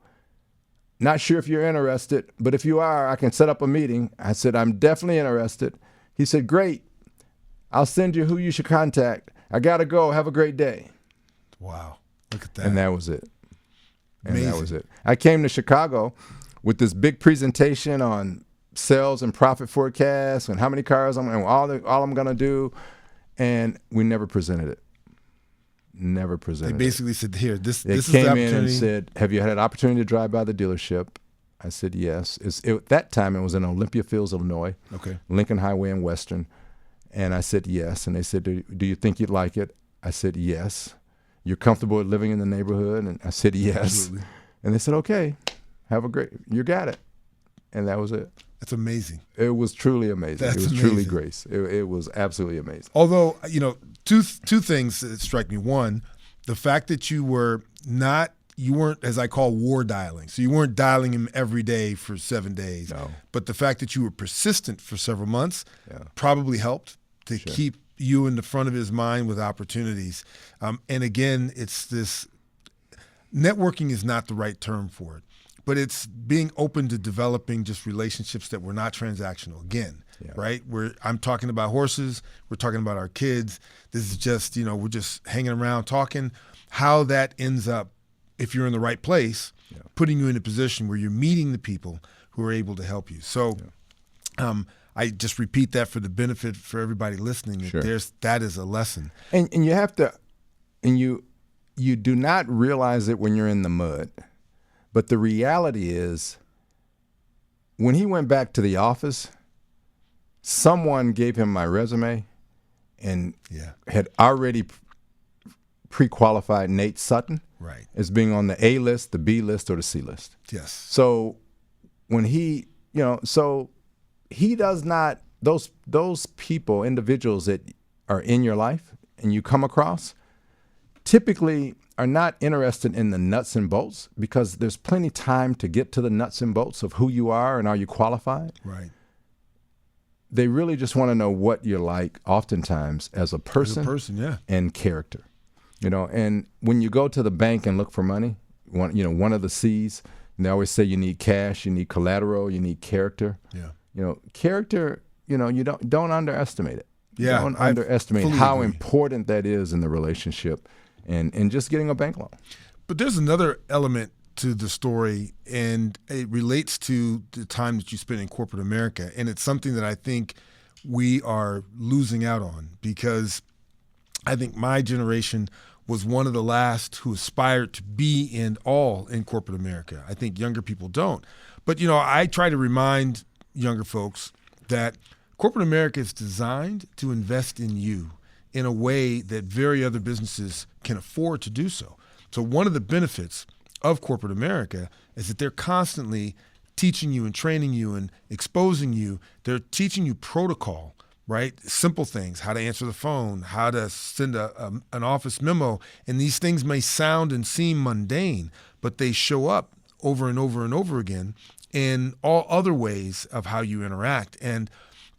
Not sure if you're interested, but if you are, I can set up a meeting. I said, I'm definitely interested. He said, great. I'll send you who you should contact. I got to go. Have a great day. Wow. Look at that. And that was it. And Amazing. that was it. I came to Chicago with this big presentation on sales and profit forecasts and how many cars all I'm going to do. And we never presented it. Never presented it. They basically said, here, this is the They came opportunity. in and said, have you had an opportunity to drive by the dealership? I said, yes. At that time, it was in Olympia Fields, Illinois, Okay. Lincoln Highway and Western. And I said, yes. And they said, do you think you'd like it? I said, yes. You're comfortable with living in the neighborhood? And I said, yes. Absolutely. And they said, okay, you got it. And that was it. That's amazing. It was truly amazing. That's it was truly amazing. grace. It was absolutely amazing. Although, two things that strike me. One, the fact that you weren't, as I call, war dialing. So you weren't dialing him every day for 7 days. No. But the fact that you were persistent for several months Yeah. probably helped to Sure. keep you in the front of his mind with opportunities. And again, it's this networking is not the right term for it, but it's being open to developing just relationships that were not transactional. Again, Yeah. right? I'm talking about horses. We're talking about our kids. This is just, we're just hanging around talking. How that ends up, if you're in the right place, putting you in a position where you're meeting the people who are able to help you. So I just repeat that for the benefit for everybody listening. Sure. That is a lesson. And you have to, and you do not realize it when you're in the mud. But the reality is, when he went back to the office, someone gave him my resume and had already pre-qualified Nate Sutton Right. as being on the A list, the B list, or the C list. Yes. So when he does not, those people, individuals that are in your life and you come across, typically are not interested in the nuts and bolts, because there's plenty time to get to the nuts and bolts of who you are and are you qualified. Right. They really just want to know what you're like, oftentimes, as a person, yeah. and character. And when you go to the bank and look for money, one of the C's, and they always say you need cash, you need collateral, you need character. Yeah. Character, you don't underestimate it. Yeah, Don't I underestimate fully how agree. important that is in the relationship and just getting a bank loan. But there's another element to the story, and it relates to the time that you spent in corporate America. And it's something that I think we are losing out on, because I think my generation was one of the last who aspired to be in corporate America. I think younger people don't. But, I try to remind younger folks that corporate America is designed to invest in you in a way that very other businesses can afford to do so. So one of the benefits of corporate America is that they're constantly teaching you and training you and exposing you. They're teaching you protocol, right? Simple things, how to answer the phone, how to send an office memo. And these things may sound and seem mundane, but they show up over and over and over again in all other ways of how you interact. And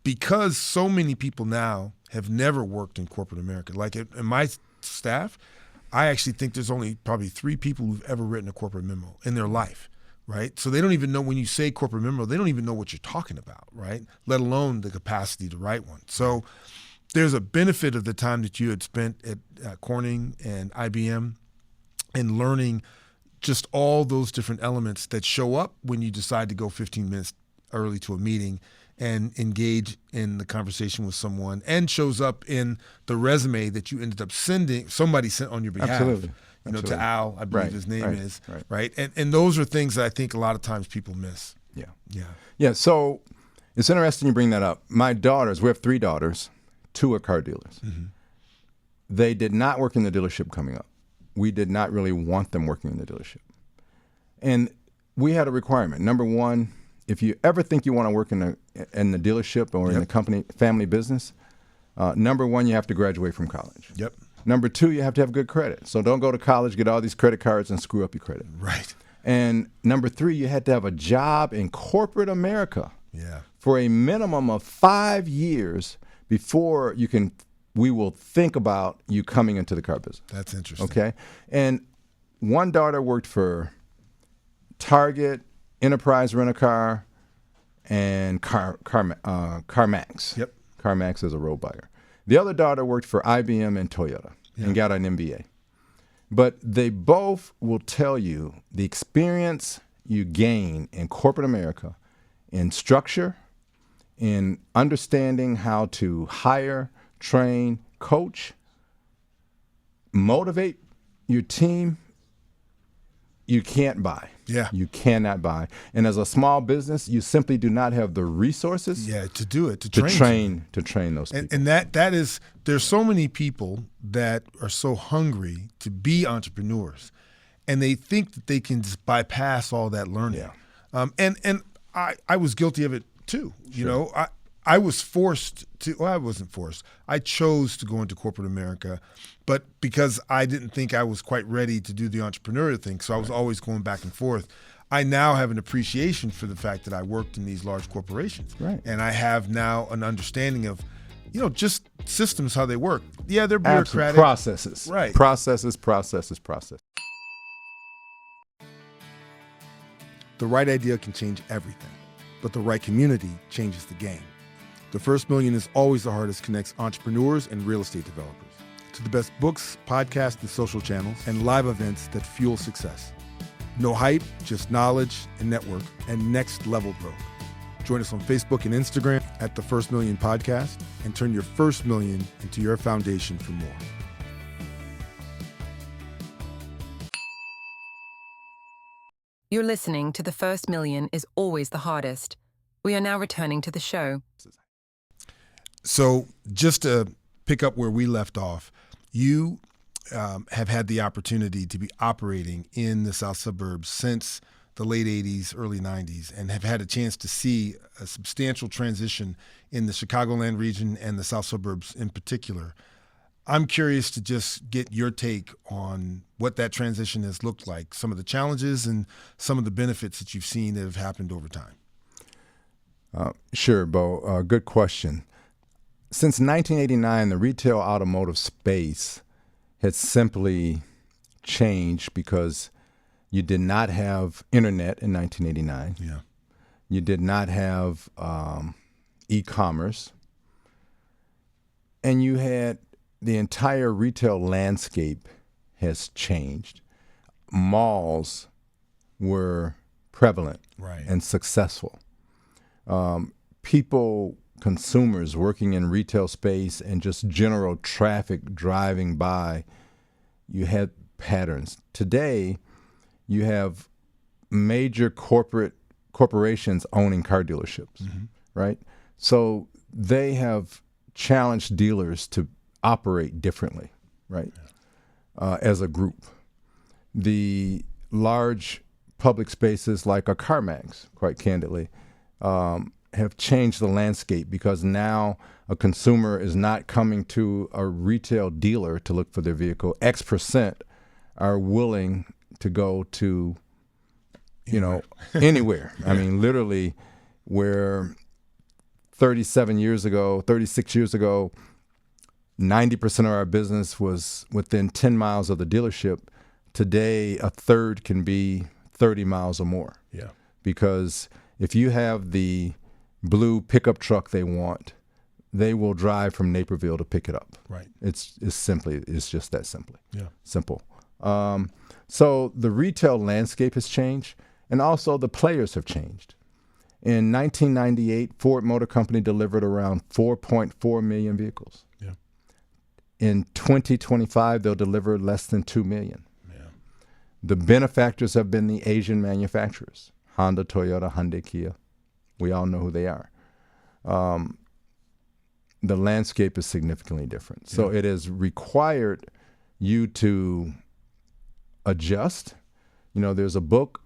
because so many people now have never worked in corporate America, like in my staff, I actually think there's only probably 3 people who've ever written a corporate memo in their life, right? So they don't even know, when you say corporate memo, they don't even know what you're talking about, right? Let alone the capacity to write one. So there's a benefit of the time that you had spent at Corning and IBM and learning just all those different elements that show up when you decide to go 15 minutes early to a meeting and engage in the conversation with someone, and shows up in the resume that you ended up somebody sent on your behalf. Absolutely. To Al, I believe Right, his name right, is, right. right? And those are things that I think a lot of times people miss. Yeah. Yeah. Yeah, so it's interesting you bring that up. My daughters, we have 3 daughters, 2 are car dealers. Mm-hmm. They did not work in the dealership coming up. We did not really want them working in the dealership. And we had a requirement. Number 1, if you ever think you want to work in the dealership or in the company, family business, number 1, you have to graduate from college. Yep. Number 2, you have to have good credit. So don't go to college, get all these credit cards, and screw up your credit. Right. And number 3, you had to have a job in corporate America for a minimum of 5 years before we will think about you coming into the car business. That's interesting. Okay? And one daughter worked for Target, Enterprise Rent-A-Car, and CarMax. Yep. CarMax as a road buyer. The other daughter worked for IBM and Toyota and got an MBA. But they both will tell you the experience you gain in corporate America in structure, in understanding how to hire, train, coach, motivate your team, you can't buy. Yeah. You cannot buy. And as a small business, you simply do not have the resources to do it, to train those people. And that is, there's so many people that are so hungry to be entrepreneurs, and they think that they can just bypass all that learning. Yeah. And I was guilty of it too. You know, I was forced to, well, I wasn't forced. I chose to go into corporate America, but because I didn't think I was quite ready to do the entrepreneurial thing, so I was always going back and forth. I now have an appreciation for the fact that I worked in these large corporations. Right. And I have now an understanding of, you know, just systems, how they work. Yeah, they're bureaucratic. Processes. Right. Processes. The right idea can change everything, but the right community changes the game. The First Million is always the hardest connects entrepreneurs and real estate developers to the best books, podcasts, and social channels, and live events that fuel success. No hype, just knowledge and network, and next level growth. Join us on Facebook and Instagram at The First Million Podcast, and turn your first million into your foundation for more. You're listening to The First Million is Always the Hardest. We are now returning to the show. So just to pick up where we left off, you have had the opportunity to be operating in the South suburbs since the late 80s, early 90s, and have had a chance to see a substantial transition in the Chicagoland region and the South suburbs in particular. I'm curious to just get your take on what that transition has looked like, some of the challenges and some of the benefits that you've seen that have happened over time. Sure, Bo. Good question. Since 1989, the retail automotive space has simply changed because you did not have internet in 1989. Yeah. You did not have e-commerce. And you had the entire retail landscape has changed. Malls were prevalent and successful. Consumers working in retail space and just general traffic driving by, you had patterns. Today, you have major corporations owning car dealerships, right? So they have challenged dealers to operate differently, right? As a group. The large public spaces like a CarMax, quite candidly, have changed the landscape because now a consumer is not coming to a retail dealer to look for their vehicle. X% are willing to go to, anywhere. I mean, literally, where 36 years ago, 90% of our business was within 10 miles of the dealership. Today, a third can be 30 miles or more. Yeah. Because if you have the blue pickup truck they want, they will drive from Naperville to pick it up. Right. It's just that simple. Yeah. Simple. So the retail landscape has changed, and also the players have changed. In 1998, Ford Motor Company delivered around 4.4 million vehicles. Yeah. In 2025, they'll deliver less than 2 million. Yeah. The benefactors have been the Asian manufacturers, Honda, Toyota, Hyundai, Kia. We all know who they are. The landscape is significantly different. Yeah. So it has required you to adjust. There's a book,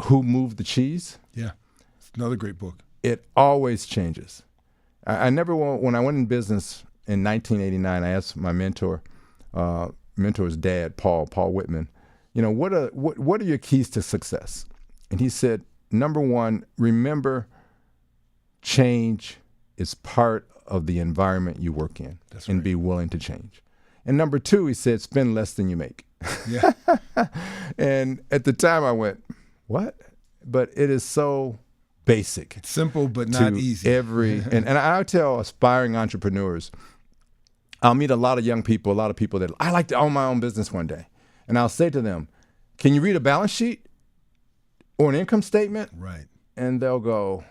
Who Moved the Cheese? Yeah, it's another great book. It always changes. I never, when I went in business in 1989, I asked my mentor's dad, Paul Whitman, what are your keys to success? And he said, number one, remember, change is part of the environment you work in. That's and right. Be willing to change. And number two, he said, spend less than you make. Yeah. And at the time I went, what? But it is so basic. It's simple, but not to easy. and I tell aspiring entrepreneurs, I'll meet a lot of young people, a lot of people that I like to own my own business one day. And I'll say to them, can you read a balance sheet or an income statement? Right. And they'll go,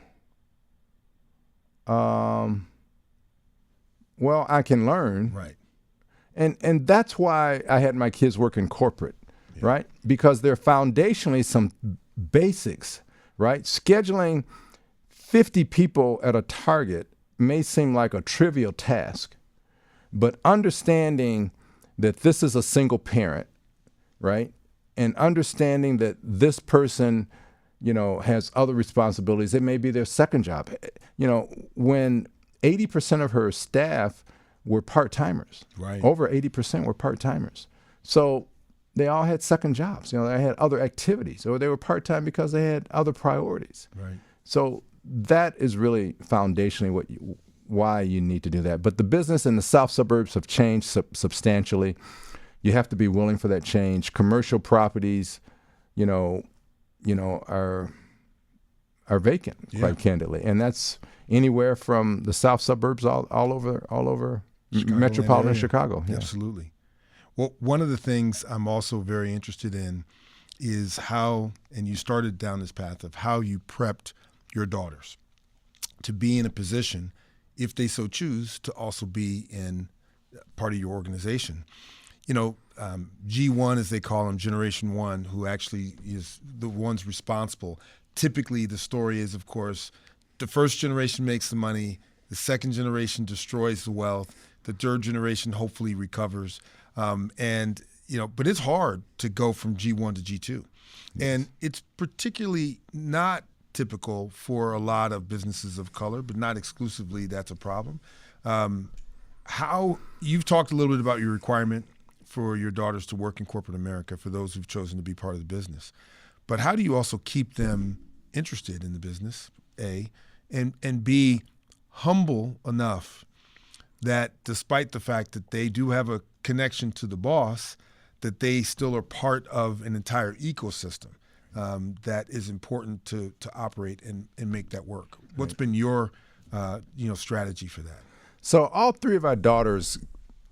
well, I can learn. Right. And that's why I had my kids work in corporate, right? Because they're foundationally some basics, right? Scheduling 50 people at a target may seem like a trivial task, but understanding that this is a single parent, right? And understanding that this person, has other responsibilities. It may be their second job. When 80% of her staff were part-timers, Right. over 80% were part-timers. So they all had second jobs. They had other activities, or they were part-time because they had other priorities. Right. So that is really foundationally why you need to do that. But the business in the south suburbs have changed substantially. You have to be willing for that change. Commercial properties, are vacant, quite candidly, and that's anywhere from the south suburbs all over metropolitan area. Chicago. Yeah. Absolutely. Well, one of the things I'm also very interested in is how, and you started down this path of how you prepped your daughters to be in a position, if they so choose, to also be in part of your organization. G1, as they call them, Generation 1, who actually is the ones responsible. Typically, the story is, of course, the first generation makes the money, the second generation destroys the wealth, the third generation hopefully recovers. But it's hard to go from G1 to G2. Yes. And it's particularly not typical for a lot of businesses of color, but not exclusively that's a problem. How you've talked a little bit about your requirement for your daughters to work in corporate America, for those who've chosen to be part of the business. But how do you also keep them interested in the business, A, and B, humble enough that despite the fact that they do have a connection to the boss, that they still are part of an entire ecosystem that is important to operate and make that work? What's been your strategy for that? So all three of our daughters,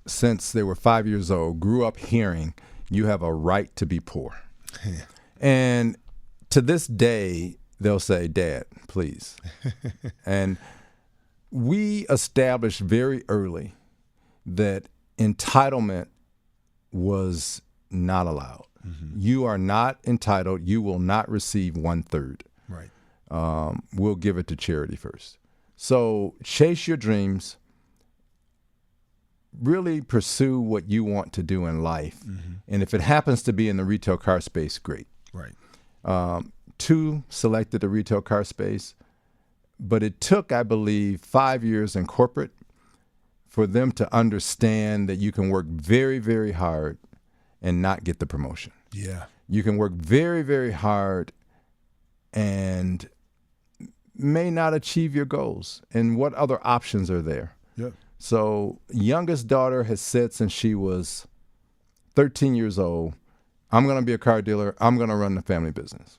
since they were 5 years old, grew up hearing, you have a right to be poor. And to this day, they'll say, Dad, please. And we established very early that entitlement was not allowed. Mm-hmm. You are not entitled. You will not receive 1/3. Right. We'll give it to charity first. So chase your dreams. Really pursue what you want to do in life. Mm-hmm. And if it happens to be in the retail car space, great. Right. 2 selected the retail car space, but it took, I believe, 5 years in corporate for them to understand that you can work very, very hard and not get the promotion. Yeah. You can work very, very hard and may not achieve your goals. And what other options are there? Yep. So youngest daughter has said since she was 13 years old, I'm going to be a car dealer. I'm going to run the family business.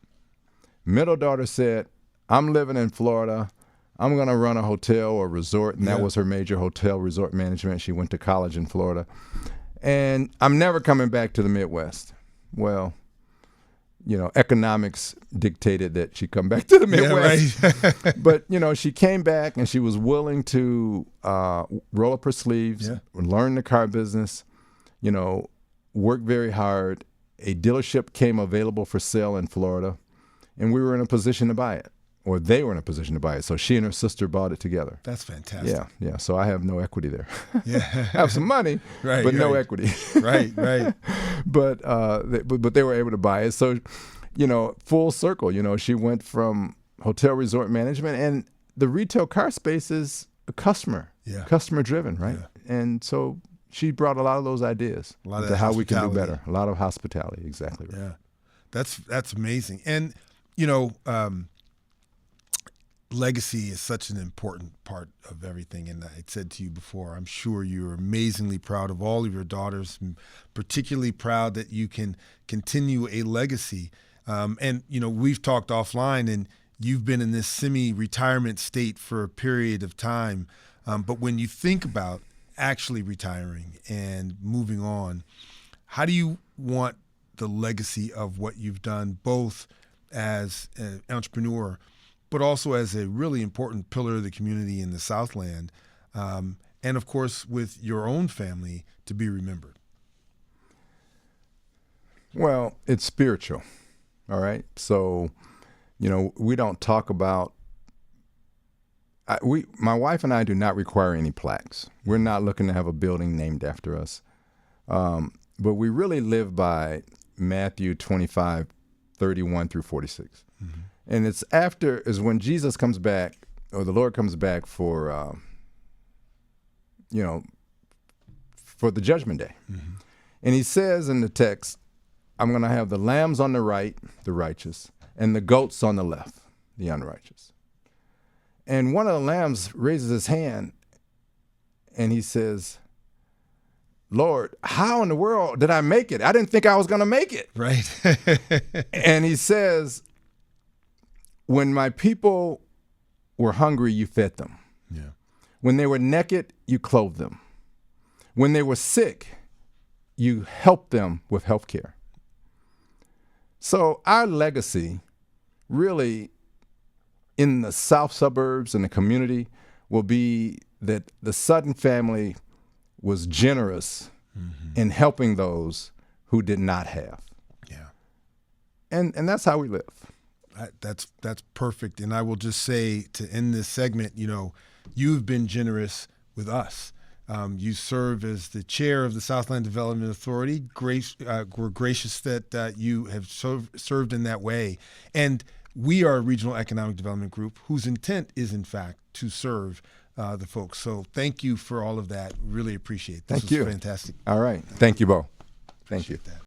Middle daughter said, I'm living in Florida. I'm going to run a hotel or resort. And that was her major, hotel resort management. She went to college in Florida. And I'm never coming back to the Midwest. Well, economics dictated that she come back to the Midwest. Yeah, right. But, she came back and she was willing to roll up her sleeves, learn the car business, work very hard. A dealership came available for sale in Florida, and we were in a position to buy it, or they were in a position to buy it. So she and her sister bought it together. That's fantastic. Yeah. So I have no equity there. Yeah. I have some money, but no equity. Right. But they were able to buy it. So, full circle. She went from hotel resort management, and the retail car space is a customer driven, right? Yeah. And so she brought a lot of those ideas to how we can do better. A lot of hospitality, exactly right. Yeah, that's amazing. And legacy is such an important part of everything. And I said to you before, I'm sure you're amazingly proud of all of your daughters, and particularly proud that you can continue a legacy. And we've talked offline, and you've been in this semi-retirement state for a period of time. But when you think about actually retiring and moving on, how do you want the legacy of what you've done, both as an entrepreneur, but also as a really important pillar of the community in the Southland, and of course with your own family, to be remembered? Well, it's spiritual, all right? So, we don't talk about, my wife and I do not require any plaques. We're not looking to have a building named after us. But we really live by Matthew 25:31 through 46. Mm-hmm. And is when Jesus comes back, or the Lord comes back for the judgment day. Mm-hmm. And he says in the text, I'm going to have the lambs on the right, the righteous, and the goats on the left, the unrighteous. And one of the lambs raises his hand and he says, Lord, how in the world did I make it? I didn't think I was going to make it. Right. And he says, when my people were hungry, you fed them. Yeah. When they were naked, you clothed them. When they were sick, you helped them with health care. So our legacy really in the south suburbs and the community will be that the Sutton family was generous in helping those who did not have. Yeah. And that's how we live. That's perfect. And I will just say, to end this segment, you've been generous with us. You serve as the chair of the Southland Development Authority. We're gracious that you have served in that way. And we are a regional economic development group whose intent is, in fact, to serve the folks. So thank you for all of that. Really appreciate it. This Thank you. was fantastic. All right. Thank you, Bo. Thank you. Appreciate that.